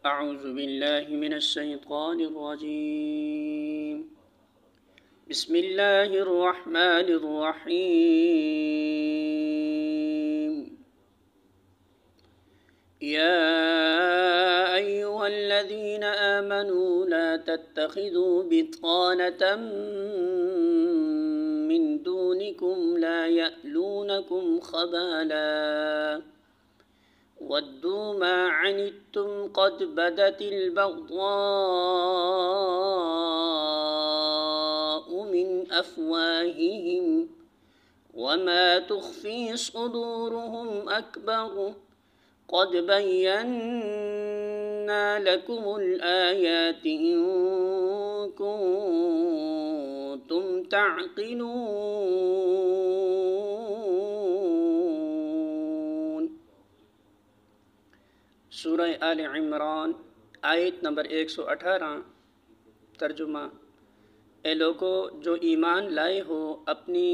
اعوذ باللہ من الشیطان الرجیم بسم اللہ الرحمن الرحیم یا ایہا الذین آمنوا لا تتخذوا بطانة من دونکم لا یألونکم خبالا وَدُّوا مَا عَنِتُّمْ قَدْ بَدَتِ الْبَغْضَاءُ مِنْ أَفْوَاهِهِمْ وَمَا تُخْفِي صُدُورُهُمْ أَكْبَرُ قَدْ بَيَّنَّا لَكُمُ الْآيَاتِ إِن كُنتُمْ تَعْقِلُونَ۔ سورہ آل عمران آیت نمبر 118۔ ترجمہ: اے لوگو جو ایمان لائے ہو، اپنی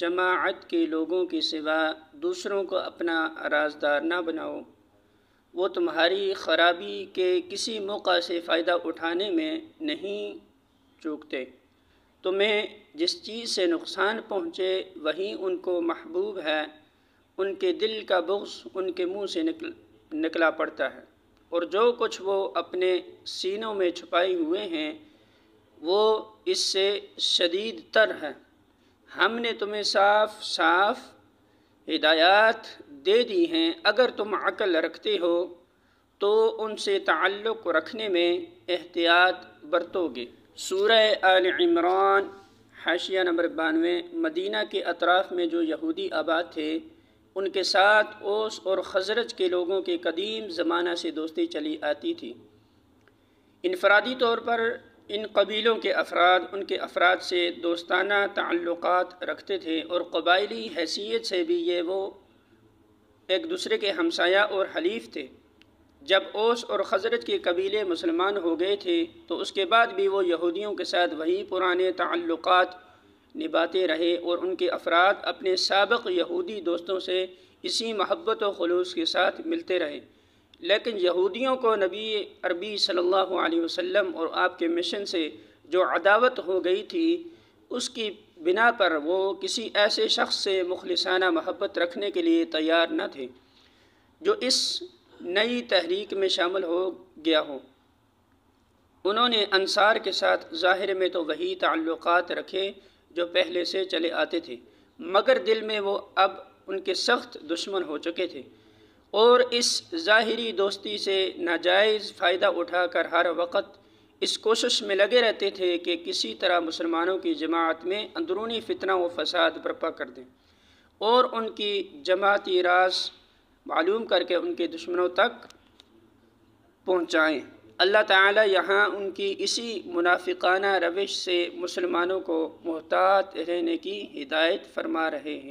جماعت کے لوگوں کے سوا دوسروں کو اپنا رازدار نہ بناؤ۔ وہ تمہاری خرابی کے کسی موقع سے فائدہ اٹھانے میں نہیں چوکتے۔ تمہیں جس چیز سے نقصان پہنچے وہی ان کو محبوب ہے۔ ان کے دل کا بغض ان کے منہ سے نکلا پڑتا ہے، اور جو کچھ وہ اپنے سینوں میں چھپائے ہوئے ہیں وہ اس سے شدید تر ہے۔ ہم نے تمہیں صاف صاف ہدایات دے دی ہیں، اگر تم عقل رکھتے ہو تو ان سے تعلق رکھنے میں احتیاط برتو گے۔ سورہ آل عمران حاشیہ نمبر 92۔ مدینہ کے اطراف میں جو یہودی آباد تھے، ان کے ساتھ اوس اور خزرج کے لوگوں کے قدیم زمانہ سے دوستی چلی آتی تھی۔ انفرادی طور پر ان قبیلوں کے افراد ان کے افراد سے دوستانہ تعلقات رکھتے تھے، اور قبائلی حیثیت سے بھی وہ ایک دوسرے کے ہمسایہ اور حلیف تھے۔ جب اوس اور خزرج کے قبیلے مسلمان ہو گئے تھے تو اس کے بعد بھی وہ یہودیوں کے ساتھ وہی پرانے تعلقات نبھاتے رہے، اور ان کے افراد اپنے سابق یہودی دوستوں سے اسی محبت و خلوص کے ساتھ ملتے رہے۔ لیکن یہودیوں کو نبی عربی صلی اللہ علیہ وسلم اور آپ کے مشن سے جو عداوت ہو گئی تھی، اس کی بنا پر وہ کسی ایسے شخص سے مخلصانہ محبت رکھنے کے لیے تیار نہ تھے جو اس نئی تحریک میں شامل ہو گیا ہو۔ انہوں نے انصار کے ساتھ ظاہر میں تو وہی تعلقات رکھے جو پہلے سے چلے آتے تھے، مگر دل میں وہ اب ان کے سخت دشمن ہو چکے تھے، اور اس ظاہری دوستی سے ناجائز فائدہ اٹھا کر ہر وقت اس کوشش میں لگے رہتے تھے کہ کسی طرح مسلمانوں کی جماعت میں اندرونی فتنہ و فساد برپا کر دیں، اور ان کی جماعتی راز معلوم کر کے ان کے دشمنوں تک پہنچائیں۔ اللہ تعالی یہاں ان کی اسی منافقانہ روش سے مسلمانوں کو محتاط رہنے کی ہدایت فرما رہے ہیں۔